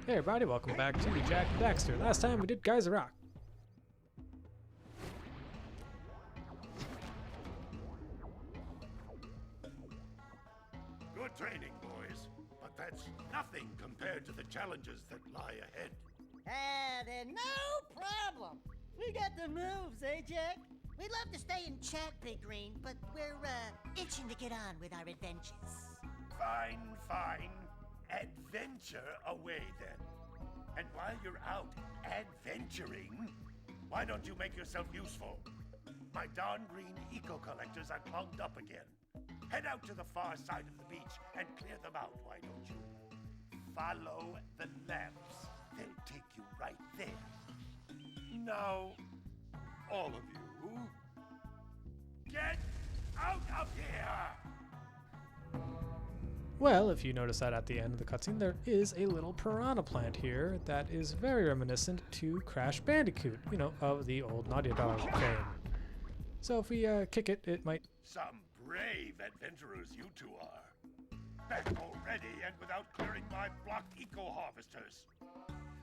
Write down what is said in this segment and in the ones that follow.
Hey everybody, welcome back to Jak and Daxter. Last time we did Guys of Rock. Good training, boys, but that's nothing compared to the challenges that lie ahead. Then no problem. We got the moves, eh, Jak? We'd love to stay in chat, Big Green, but we're, itching to get on with our adventures. Fine, fine. Adventure away, then. And while you're out adventuring, why don't you make yourself useful? My darn green eco-collectors are clogged up again. Head out to the far side of the beach and clear them out, why don't you? Follow the lamps. They'll take you right there. Now, all of you, get out of here! Well, if you notice that at the end of the cutscene, there is a little piranha plant here that is very reminiscent to Crash Bandicoot, you know, of the old Naughty Dog fame. So if we kick it, it might... Some brave adventurers you two are. Back already and without clearing my blocked eco-harvesters.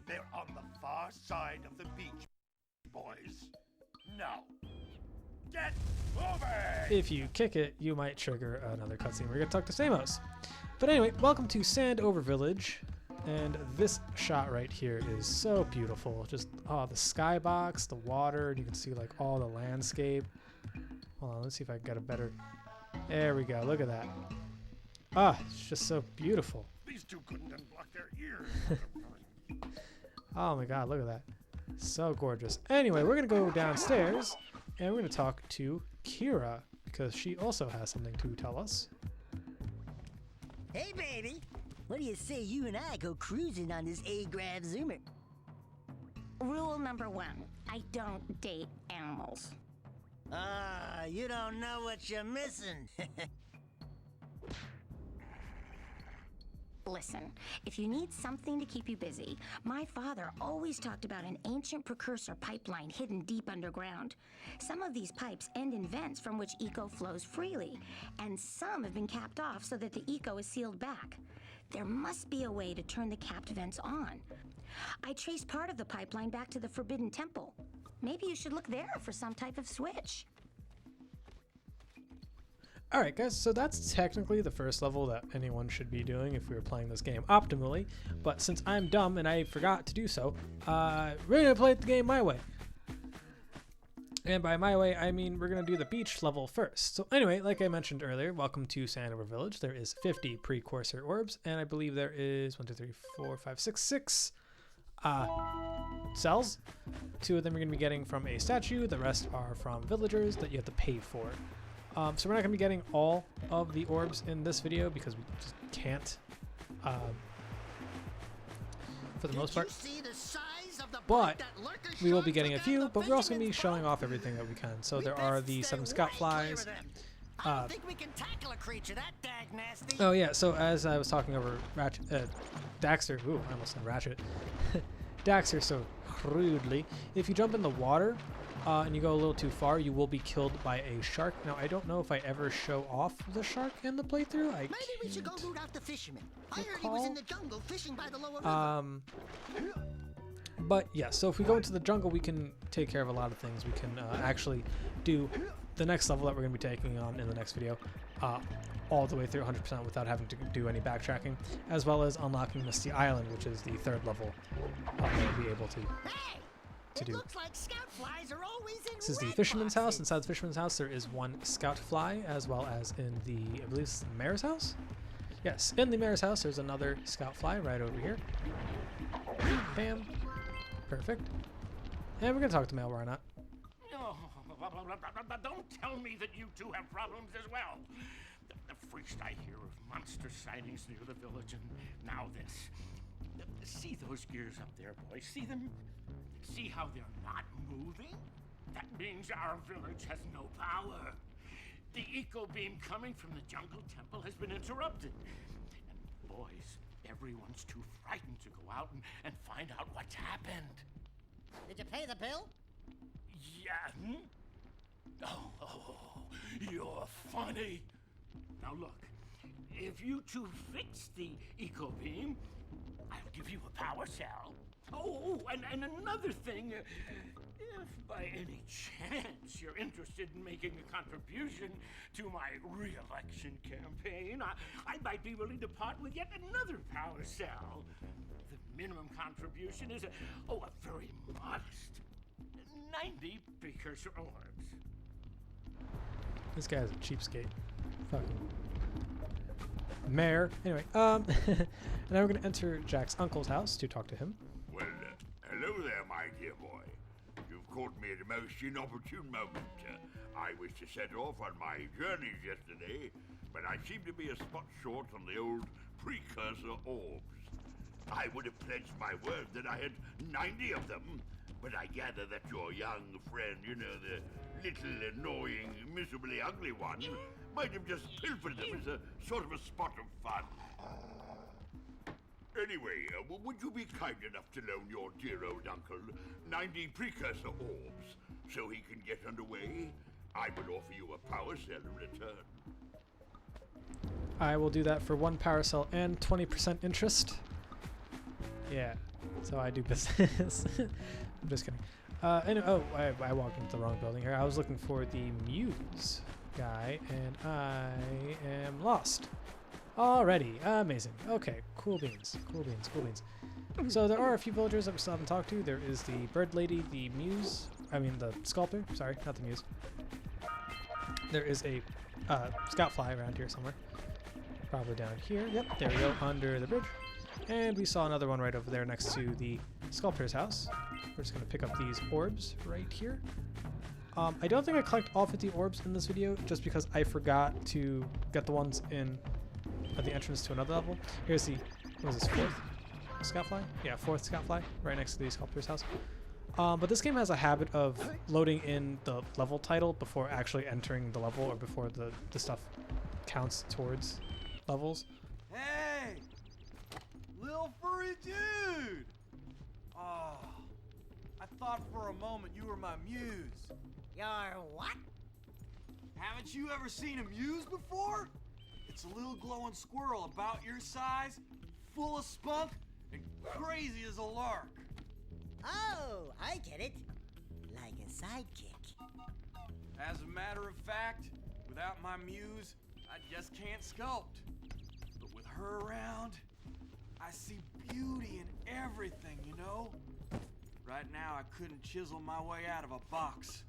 They're on the far side of the beach, boys. Now, get moving! If you kick it, you might trigger another cutscene where you're gonna talk to Samos. But anyway, welcome to Sandover Village, and this shot right here is so beautiful. Just, oh, the skybox, the water, and you can see like all the landscape. Hold on, let's see if I can get a better... There we go, look at that. Ah, it's just so beautiful. These two couldn't unblock their ears. Oh my god, look at that. So gorgeous. Anyway, we're gonna go downstairs, and we're gonna talk to Kira, because she also has something to tell us. Hey, baby. What do you say you and I go cruising on this A-Grav Zoomer? Rule number 1, I don't date animals. You don't know what you're missing. Listen, if you need something to keep you busy, my father always talked about an ancient Precursor pipeline hidden deep underground. Some of these pipes end in vents from which eco flows freely, and some have been capped off so that the eco is sealed back. There must be a way to turn the capped vents on. I traced part of the pipeline back to the Forbidden Temple. Maybe you should look there for some type of switch. Alright guys, so that's technically the first level that anyone should be doing if we were playing this game optimally, but since I'm dumb and I forgot to do so, we're going to play the game my way. And by my way, I mean we're going to do the beach level first. So anyway, like I mentioned earlier, welcome to Sandover Village. There is 50 Precursor orbs, and I believe there is 1, 2, 3, 4, 5, 6, 6 cells. 2 of them you're going to be getting from a statue, the rest are from villagers that you have to pay for. So we're not going to be getting all of the orbs in this video because we just can't for the most part. But we will be getting a few, but we're also going to be showing off everything that we can. So there are the 7 scout flies. I don't think we can tackle a creature that dag nasty. Oh yeah, so as I was talking over Daxter, ooh, I almost said Ratchet. Daxter so crudely. If you jump in the water, and you go a little too far, you will be killed by a shark. Now, I don't know if I ever show off the shark in the playthrough. Maybe we should go root out the fisherman. I heard he was in the jungle fishing by the lower river. But yeah, so if we go into the jungle, we can take care of a lot of things. We can actually do the next level that we're going to be taking on in the next video all the way through 100% without having to do any backtracking, as well as unlocking Misty Island, which is the 3rd level we'll be able to do. Looks like scout flies are always in This is the fisherman's house. Inside the fisherman's house, there is 1 scout fly, as well as in the, I believe it's the mayor's house? Yes, in the mayor's house, there's another scout fly right over here. Bam. Perfect. And we're going to talk to Mail, why not? No, don't tell me that you two have problems as well. First I hear of monster sightings near the village, and now this. See those gears up there, boys? See them? See how they're not moving? That means our village has no power. The eco beam coming from the jungle temple has been interrupted. And boys, everyone's too frightened to go out and find out what's happened. Did you pay the bill? Yeah. Oh, you're funny. Now look, if you two fix the eco beam, I'll give you a power cell. Oh, and another thing, if by any chance you're interested in making a contribution to my re-election campaign, I might be willing to part with yet another power cell. The minimum contribution is a very modest 90 Precursor orbs. This guy's a cheapskate. Fucking mayor. Anyway, and now we're gonna enter Jack's uncle's house to talk to him. Well, hello there, my dear boy. You've caught me at a most inopportune moment. I was to set off on my journeys yesterday, but I seem to be a spot short on the old Precursor orbs. I would have pledged my word that I had 90 of them, but I gather that your young friend, you know, the little annoying, miserably ugly one, might have just pilfered them as a sort of a spot of fun. Anyway, would you be kind enough to loan your dear old uncle 90 Precursor orbs so he can get underway? I would offer you a power cell in return. I will do that for 1 power cell and 20% interest. Yeah, so I do business. I'm just kidding. I walked into the wrong building here. I was looking for the Muse guy, and I am lost. Already. Amazing. Okay, cool beans. Cool beans. Cool beans. So there are a few villagers that we still haven't talked to. There is the bird lady, the Muse. I mean the sculptor. Sorry, not the Muse. There is a scout fly around here somewhere. Probably down here. Yep, there we go, under the bridge. And we saw another one right over there next to the sculptor's house. We're just going to pick up these orbs right here. I don't think I collect all 50 orbs in this video just because I forgot to get the ones in at the entrance to another level. Here's the, what is this, 4th scoutfly? Yeah, 4th scoutfly right next to the sculptor's house. But this game has a habit of loading in the level title before actually entering the level or before the stuff counts towards levels. Hey! Little furry dude! Oh, I thought for a moment you were my muse. Your what? Haven't you ever seen a muse before? It's a little glowing squirrel about your size, full of spunk, and crazy as a lark. Oh, I get it. Like a sidekick. As a matter of fact, without my muse, I just can't sculpt. But with her around, I see beauty in everything, you know? Right now, I couldn't chisel my way out of a box.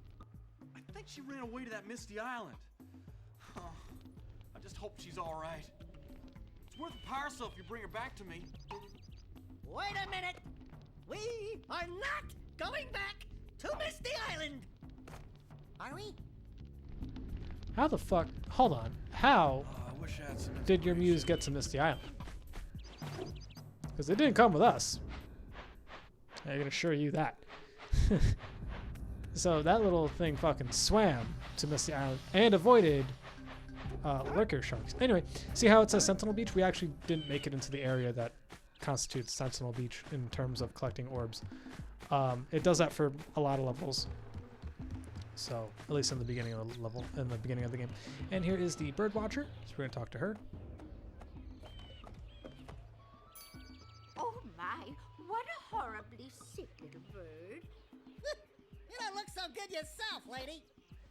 I think she ran away to that misty island. I just hope she's all right. It's worth a power cell if you bring her back to me. Wait a minute. We are not going back to Misty Island. Are we? How the fuck? Hold on. How I wish I had some did your muse get to Misty Island? Because it didn't come with us. I can assure you that. So that little thing fucking swam to Misty Island and avoided lurker sharks. Anyway, see how it says Sentinel Beach? We actually didn't make it into the area that constitutes Sentinel Beach in terms of collecting orbs. It does that for a lot of levels. So, at least in the beginning of the level, in the beginning of the game. And here is the bird watcher. So we're gonna talk to her. Oh my, what a horribly sick little bird. You don't look so good yourself, lady.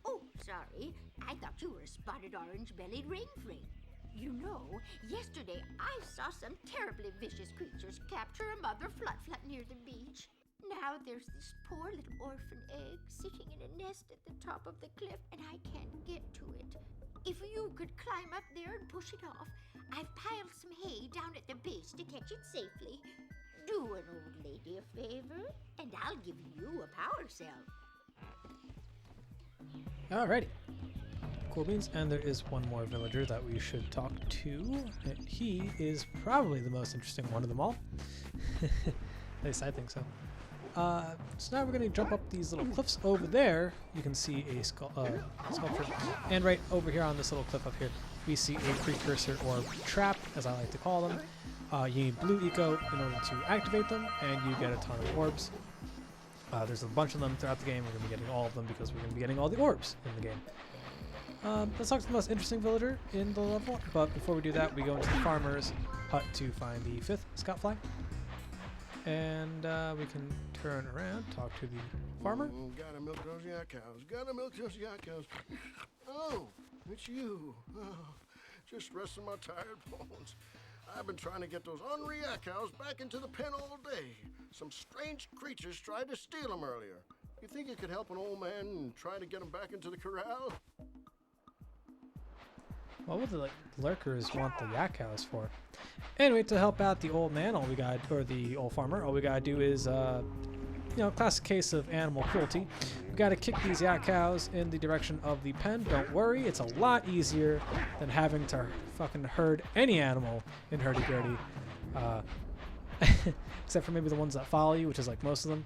Oh, sorry. I thought you were a spotted orange-bellied rainframe. You know, yesterday I saw some terribly vicious creatures capture a mother flut near the beach. Now there's this poor little orphan egg sitting in a nest at the top of the cliff, and I can't get to it. If you could climb up there and push it off, I've piled some hay down at the base to catch it safely. Do an old lady a favor, and I'll give you a power cell. Alrighty. Cool beans. And there is one more villager that we should talk to. And he is probably the most interesting one of them all. At least I think so. So now we're going to jump up these little cliffs over there. You can see a sculpture. And right over here on this little cliff up here, we see a precursor or trap, as I like to call them. You need blue eco in order to activate them, and you get a ton of orbs. There's a bunch of them throughout the game. We're going to be getting all of them because we're going to be getting all the orbs in the game. Let's talk to the most interesting villager in the level, but before we do that, we go into the farmer's hut to find the 5th scout fly. And we can turn around, talk to the farmer. Gotta milk those yak cows. Gotta milk those yak cows. Oh, it's you. Oh, just resting my tired bones. I've been trying to get those ornery yak cows back into the pen all day. Some strange creatures tried to steal them earlier. You think you could help an old man and try to get them back into the corral? What would the lurkers want the yak cows for? Anyway, to help out the old man, or the old farmer, all we gotta do is, classic case of animal cruelty. We gotta kick these yak cows in the direction of the pen. Don't worry, it's a lot easier than having to fucking herd any animal in Herdy-Gerdy. Except for maybe the ones that follow you, which is like most of them.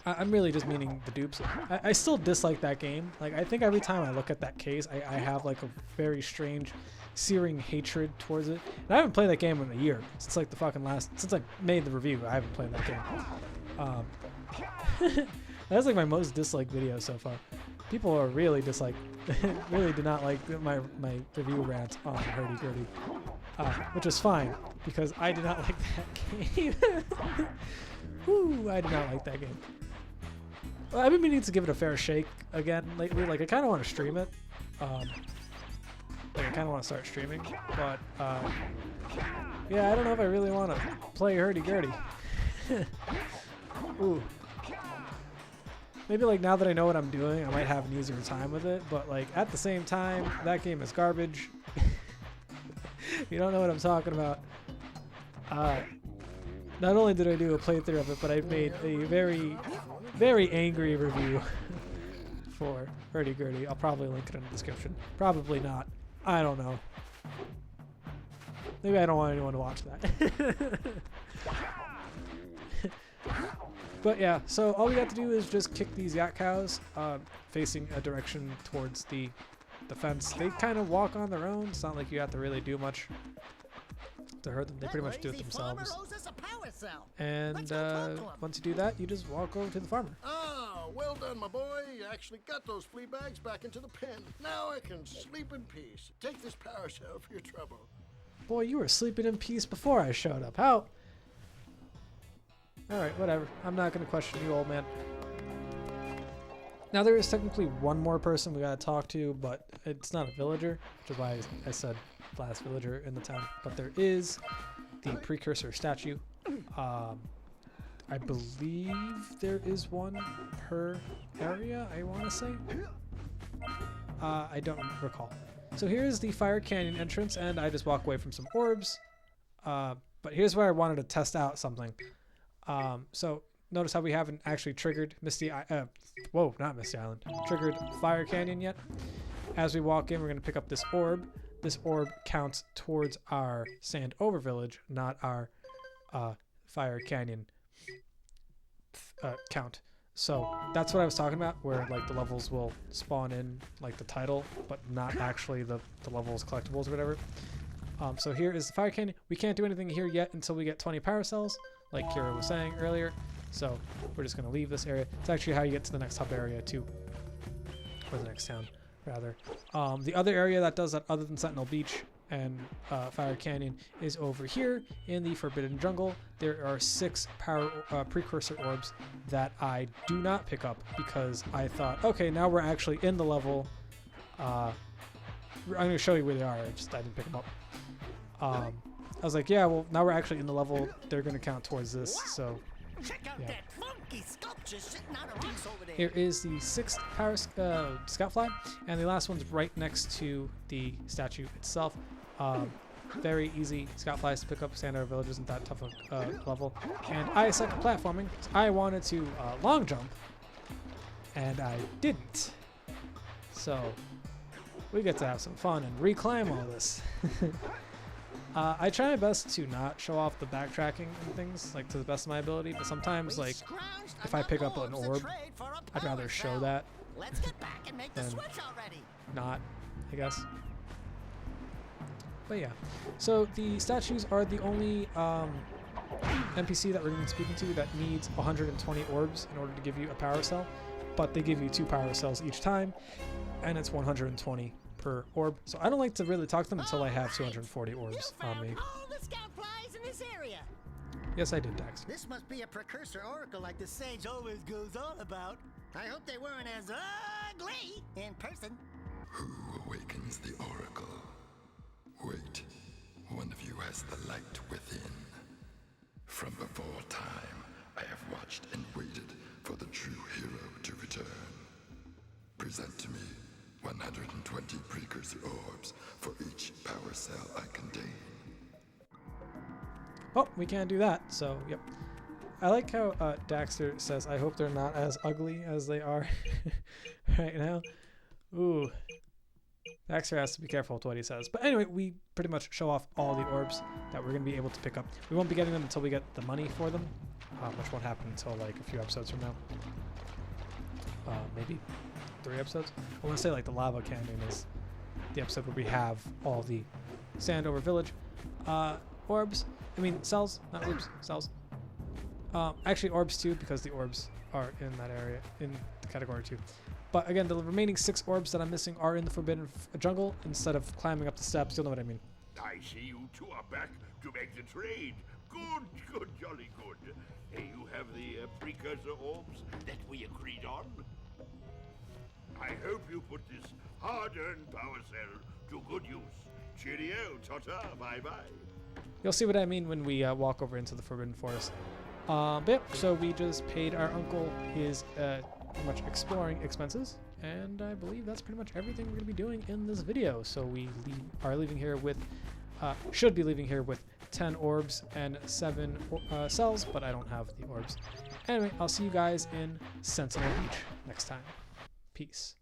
I'm really just meaning the dupes. I still dislike that game. Like, I think every time I look at that case, I have like a very strange, searing hatred towards it. And I haven't played that game in a year. Since like since I made the review, I haven't played that game. That's like my most disliked video so far. People are really really did not like my review rant on Herdy-Gerdy. Which is fine, because I did not like that game. Woo, I did not like that game. Well, I've been meaning to give it a fair shake again lately. Like, I kind of want to stream it. I kind of want to start streaming, but yeah, I don't know if I really want to play Herdy-Gerdy. Ooh. Maybe like now that I know what I'm doing, I might have an easier time with it. But like at the same time, that game is garbage. You don't know what I'm talking about. Not only did I do a playthrough of it, but I made a very, very angry review for Herdy-Gerdy. I'll probably link it in the description. Probably not. I don't know. Maybe I don't want anyone to watch that. But yeah, so all we have to do is just kick these yak cows facing a direction towards the fence. They kind of walk on their own. It's not like you have to really do much to hurt them. They pretty much do it themselves. And once you do that, you just walk over to the farmer. Oh, well done, my boy. You actually got those flea bags back into the pen. Now I can sleep in peace. Take this paracel for your trouble. Boy, you were sleeping in peace before I showed up. How? Alright, whatever. I'm not going to question you, old man. Now, there is technically one more person we gotta talk to, but it's not a villager, which is why I said last villager in the town. But there is the Precursor statue. I believe there is one per area, I want to say. I don't recall. So here's the Fire Canyon entrance, and I just walk away from some orbs. But here's where I wanted to test out something. So notice how we haven't actually triggered not Misty Island. Triggered Fire Canyon yet. As we walk in, we're going to pick up this orb. This orb counts towards our Sandover village, not our Fire Canyon count. So that's what I was talking about, where like the levels will spawn in like the title, but not actually the levels collectibles or whatever. So here is the Fire Canyon. We can't do anything here yet until we get 20 power cells, like Kira was saying earlier. So we're just going to leave this area. It's actually how you get to the next hub area too, or the next town rather. The other area that does that other than Sentinel Beach and Fire Canyon is over here in the Forbidden Jungle. There are 6 Precursor orbs that I do not pick up because I thought, okay, now we're actually in the level. I'm going to show you where they are. I didn't pick them up. I was like, yeah, well, now we're actually in the level. They're going to count towards this. So yeah. Here is the 6th power scout fly, and the last one's right next to the statue itself. Very easy scout flies to pick up. Sandover Village isn't that tough of level. And I suck at platforming. So I wanted to long jump, and I didn't. So we get to have some fun and reclaim all this. I try my best to not show off the backtracking and things, like to the best of my ability, but sometimes, like, if I pick up an orb, I'd rather show that than not, I guess. But yeah, so the statues are the only NPC that we're going to be speaking to that needs 120 orbs in order to give you a power cell, but they give you 2 power cells each time, and it's 120 per orb. So I don't like to really talk to them until I have 240 orbs on me. Yes, I did, Dax. This must be a precursor oracle like the sage always goes on about. I hope they weren't as ugly in person. Who awakens the oracle? Wait, one of you has the light within. From before time, I have watched and waited for the true hero to return. Present to me 120 precursor orbs for each power cell I contain. Oh, we can't do that, so yep. I like how Daxter says, I hope they're not as ugly as they are right now. Ooh. Daxter has to be careful with what he says. But anyway, we pretty much show off all the orbs that we're going to be able to pick up. We won't be getting them until we get the money for them, which won't happen until like a few episodes from now. Maybe 3 episodes. I want to say like the Lava Canyon is the episode where we have all the Sandover Village orbs. I mean, cells, not orbs, cells. Actually, orbs too, because the orbs are in that area, in the category 2. But again, the remaining 6 orbs that I'm missing are in the Forbidden Jungle instead of climbing up the steps. You'll know what I mean. I see you two are back to make the trade. Good, jolly good. Hey, you have the precursor orbs that we agreed on? I hope you put this hard-earned power cell to good use. Cheerio, ta-ta, bye-bye. You'll see what I mean when we walk over into the Forbidden Forest. But so we just paid our uncle his pretty much exploring expenses, and I believe that's pretty much everything we're going to be doing in this video. So we are leaving here with, should be leaving here with 10 orbs and 7 cells, but I don't have the orbs. Anyway, I'll see you guys in Sentinel Beach next time. Peace.